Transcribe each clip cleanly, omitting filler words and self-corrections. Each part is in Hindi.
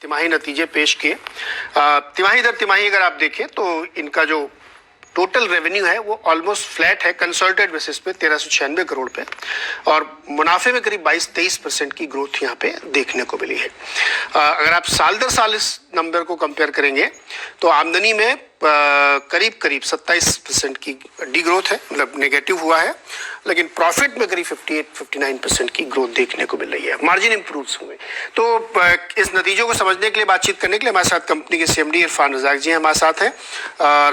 तिमाही नतीजे पेश किए। तिमाही दर तिमाही अगर आप देखें तो इनका जो टोटल रेवेन्यू है वो ऑलमोस्ट फ्लैट है कंसोलिडेटेड बेसिस पे 1396 करोड़ पे, और मुनाफे में करीब 22-23% की ग्रोथ यहाँ पे देखने को मिली है। अगर आप साल दर साल इस नंबर को कंपेयर करेंगे तो आमदनी में करीब 27% की डी ग्रोथ है, मतलब नेगेटिव हुआ है, लेकिन प्रॉफिट में करीब 58-59% की ग्रोथ देखने को मिल रही है, मार्जिन इंप्रूव हुए। तो इस नतीजों को समझने के लिए, बातचीत करने के लिए हमारे साथ कंपनी के सीएमडी इरफान रजाक जी हमारे साथ हैं।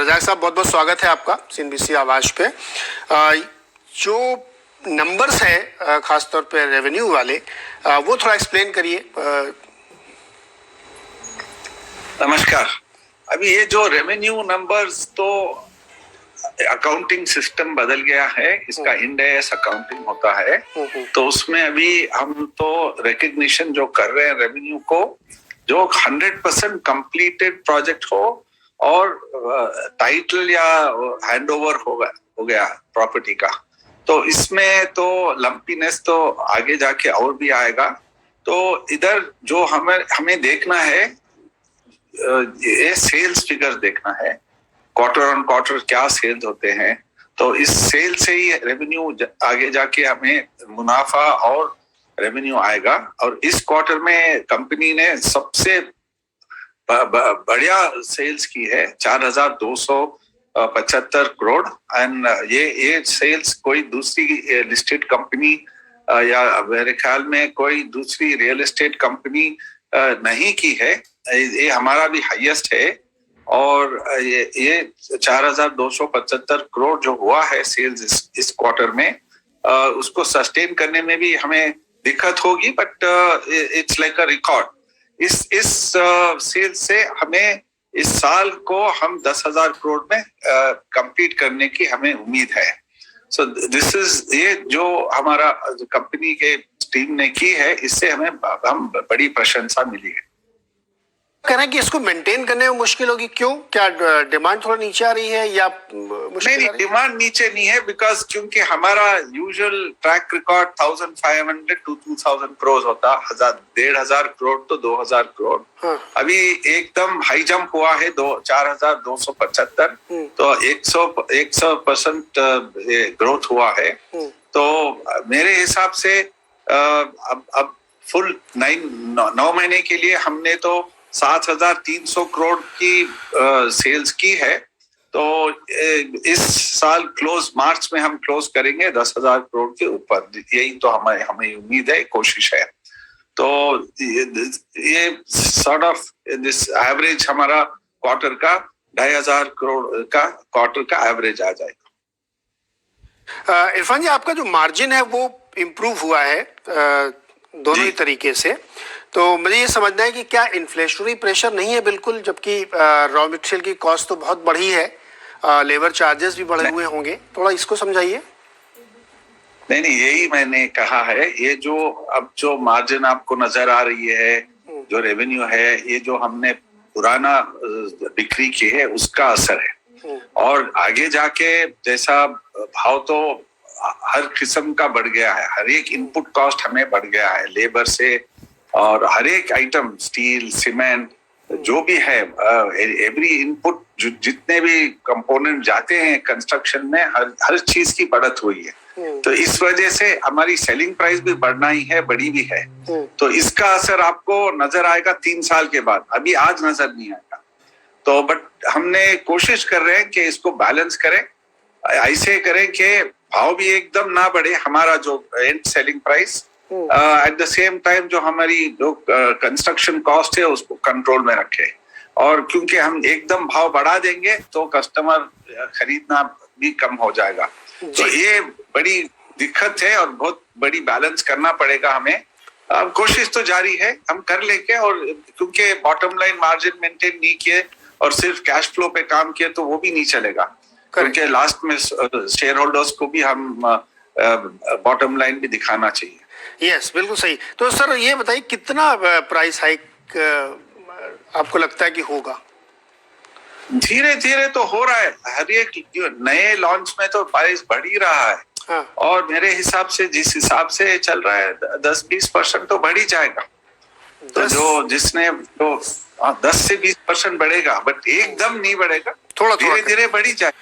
रजाक साहब, बहुत बहुत स्वागत है आपका सीएनबीसी आवाज पे। जो नंबर्स है खासतौर पे रेवेन्यू वाले, वो थोड़ा एक्सप्लेन करिए। नमस्कार। अभी ये जो रेवेन्यू नंबर्स, तो अकाउंटिंग सिस्टम बदल गया है, इसका इंड एस अकाउंटिंग होता है, तो उसमें अभी हम तो रिकग्निशन जो कर रहे हैं रेवेन्यू को, जो 100% कंप्लीटेड प्रोजेक्ट हो और टाइटल या हैंडओवर हो गया प्रॉपर्टी का, तो इसमें तो लंपीनेस तो आगे जाके और भी आएगा। तो इधर जो हमें देखना है, ये सेल्स फिगर देखना है, क्वार्टर ऑन क्वार्टर क्या सेल्स होते हैं, तो इस सेल से ही रेवेन्यू आगे जाके हमें मुनाफा और रेवेन्यू आएगा। और इस क्वार्टर में कंपनी ने सबसे बढ़िया सेल्स की है, 4275 करोड़। एंड ये सेल्स कोई दूसरी लिस्टेड कंपनी या मेरे ख्याल में कोई दूसरी रियल एस्टेट कंपनी नहीं की है, ये हमारा भी हाईएस्ट है। और ये 4275 करोड़ जो हुआ है सेल्स इस क्वार्टर में, उसको सस्टेन करने में भी हमें दिक्कत होगी, but it's like a record. इस सेल्स से हमें इस साल को हम 10,000 करोड़ में कंप्लीट करने की हमें उम्मीद है। सो दिस इज, ये जो हमारा कंपनी के टीम ने की है, इससे हमें बड़ी प्रशंसा मिली है। कह रहे हैं कि इसको मेंटेन करने में मुश्किल होगी, क्यों? क्या डिमांड थोड़ा नीचे आ रही है या मुश्किल? नहीं, डिमांड नीचे नहीं है, बिकॉज क्योंकि हमारा usual track record 1500 to 2000 crore होता, 1,500 करोड़ तो 2000 करोड़। हाँ। अभी एकदम हाई जंप हुआ है 4275, तो 100% ग्रोथ हुआ है। तो मेरे हिसाब से अब फुल 9 महीने के लिए हमने तो 7,300 करोड़ की सेल्स की है। तो इस साल क्लोज मार्च में हम क्लोज करेंगे 10,000 करोड़ के ऊपर, यही तो हमें उम्मीद है, कोशिश है। तो ये सॉर्ट ऑफ दिस एवरेज हमारा क्वार्टर का 2,500 करोड़ का क्वार्टर का एवरेज आ जाएगा। इरफान जी, आपका जो मार्जिन है वो इम्प्रूव हुआ है दोनों ही तरीके से, तो मुझे ये समझना है कि क्या इन्फ्लेशनरी प्रेशर नहीं है बिल्कुल, जबकि रॉ मटेरियल की कॉस्ट तो बहुत बढ़ी है, लेबर चार्जेस भी बढ़े हुए होंगे, थोड़ा इसको समझाइए। नहीं, यही मैंने कहा है, ये जो मार्जिन आपको नजर आ रही है, जो रेवेन्यू है, ये जो हमने पुराना बिक्री की है उसका असर है। और आगे जाके जैसा भाव तो हर किस्म का बढ़ गया है, हर एक इनपुट कॉस्ट हमें बढ़ गया है, लेबर से और हर एक आइटम, स्टील, सीमेंट, जो भी है, एवरी इनपुट, जितने भी कंपोनेंट जाते हैं कंस्ट्रक्शन में, हर चीज की बढ़त हुई है। तो इस वजह से हमारी सेलिंग प्राइस भी बढ़ना ही है, बढ़ी भी है। तो इसका असर आपको नजर आएगा 3 साल के बाद, अभी आज नजर नहीं आएगा। तो बट हमने कोशिश कर रहे हैं कि इसको बैलेंस करें, ऐसे करें कि भाव भी एकदम ना बढ़े, हमारा जो and selling price, at the same time जो हमारी जो कंस्ट्रक्शन कॉस्ट है उसको कंट्रोल में रखे। और क्योंकि हम एकदम भाव बढ़ा देंगे तो कस्टमर खरीदना भी कम हो जाएगा। तो ये बड़ी दिक्कत है और बहुत बड़ी बैलेंस करना पड़ेगा हमें। कोशिश तो जारी है, हम कर लेंगे। और क्योंकि बॉटम लाइन मार्जिन मेंटेन नहीं किए और सिर्फ कैश फ्लो पे काम किए तो वो भी नहीं चलेगा, क्योंकि लास्ट में शेयर होल्डर्स को भी हम बॉटम लाइन भी दिखाना चाहिए। यस, बिल्कुल सही। तो सर ये बताइए, कितना प्राइस हाइक आपको लगता है कि होगा? धीरे धीरे तो हो रहा है, हर एक नए लॉन्च में तो प्राइस बढ़ ही रहा है। हाँ। और मेरे हिसाब से जिस हिसाब से चल रहा है 10-20% तो बढ़ ही जाएगा। तो जो जिसने तो 10 से 20% बढ़ेगा, बट एकदम नहीं बढ़ेगा, थोड़ा धीरे धीरे बढ़ी जाए।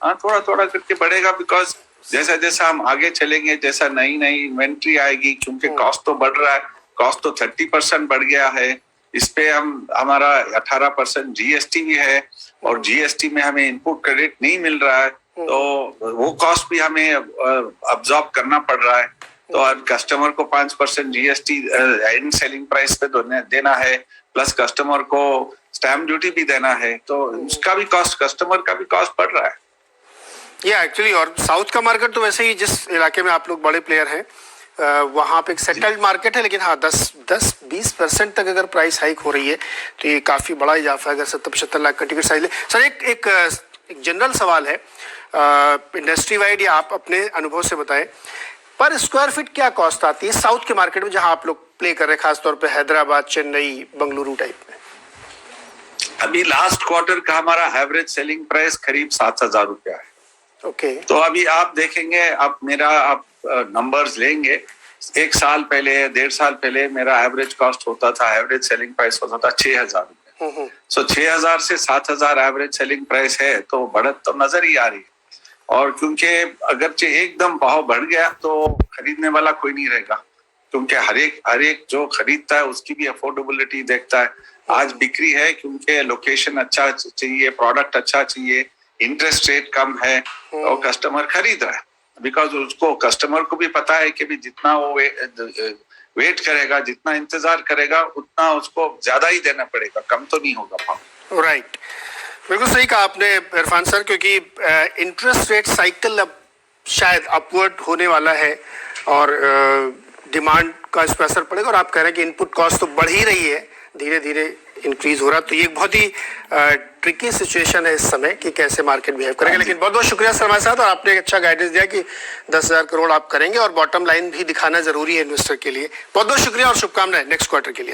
हाँ, थोड़ा थोड़ा करके बढ़ेगा, बिकॉज जैसा जैसा हम आगे चलेंगे, जैसा नई नई इन्वेंट्री आएगी, क्योंकि कॉस्ट तो बढ़ रहा है, कॉस्ट तो 30% बढ़ गया है, इस पे हमारा 18% जीएसटी भी है, और जीएसटी में हमें इनपुट क्रेडिट नहीं मिल रहा है, तो वो कॉस्ट भी हमें अब्सॉर्ब करना पड़ रहा है। तो अब कस्टमर को 5% जीएसटी एंड सेलिंग प्राइस पे देना है, प्लस कस्टमर को स्टैम्प ड्यूटी भी देना है, तो उसका भी कॉस्ट, कस्टमर का भी कॉस्ट बढ़ रहा है। एक्चुअली और साउथ का मार्केट तो वैसे ही, जिस इलाके में आप लोग बड़े प्लेयर हैं वहाँ पे एक सेटल्ड मार्केट है, लेकिन हाँ 10-20% तक अगर प्राइस हाइक हो रही है तो ये काफ़ी बड़ा इजाफा है अगर 70-75 लाख का टिकट साइज ले। सर एक जनरल सवाल है, इंडस्ट्री वाइड या आप अपने अनुभव से बताएं, पर स्क्वायर फीट क्या कॉस्ट आती है साउथ के मार्केट में जहाँ आप लोग प्ले कर रहे हैं, खासतौर पर हैदराबाद, चेन्नई, बंगलुरु टाइप में? अभी लास्ट क्वार्टर का हमारा एवरेज सेलिंग प्राइस करीब 7,000 रुपया है। ओके। तो अभी आप देखेंगे, आप नंबर्स लेंगे, 1 साल पहले, 1.5 साल पहले मेरा एवरेज कॉस्ट होता था, एवरेज सेलिंग प्राइस होता था 6,000 रुपये। सो 6,000 से 7,000 एवरेज सेलिंग प्राइस है, तो बढ़त तो नजर ही आ रही है। और क्योंकि अगरचे एकदम भाव बढ़ गया तो खरीदने वाला कोई नहीं रहेगा, क्योंकि हर एक जो खरीदता है उसकी भी अफोर्डेबिलिटी देखता है। आज बिक्री है क्योंकि लोकेशन अच्छा चाहिए, प्रोडक्ट अच्छा चाहिए, इंटरेस्ट रेट कम है, और कस्टमर खरीद रहा है, बिकॉज उसको, कस्टमर को भी पता है कि भी जितना वो वेट करेगा, जितना इंतजार करेगा, उतना उसको ज्यादा ही देना पड़ेगा, कम तो नहीं होगा भाव। राइट, बिल्कुल सही कहा आपने इरफान सर, क्योंकि इंटरेस्ट रेट साइकिल अब शायद अपवर्ड होने वाला है और डिमांड का इस पर असर पड़ेगा, और आप कह रहे हैं कि इनपुट कॉस्ट तो बढ़ ही रही है, धीरे धीरे इंक्रीज हो रहा है, तो ये एक बहुत ही ट्रिकी सिचुएशन है इस समय कि कैसे मार्केट बिहेव करेगा। लेकिन बहुत बहुत शुक्रिया सर हमारे साथ, और आपने एक अच्छा गाइडेंस दिया कि 10,000 करोड़ आप करेंगे और बॉटम लाइन भी दिखाना जरूरी है इन्वेस्टर के लिए। बहुत बहुत शुक्रिया और शुभकामनाएं नेक्स्ट क्वार्टर के लिए।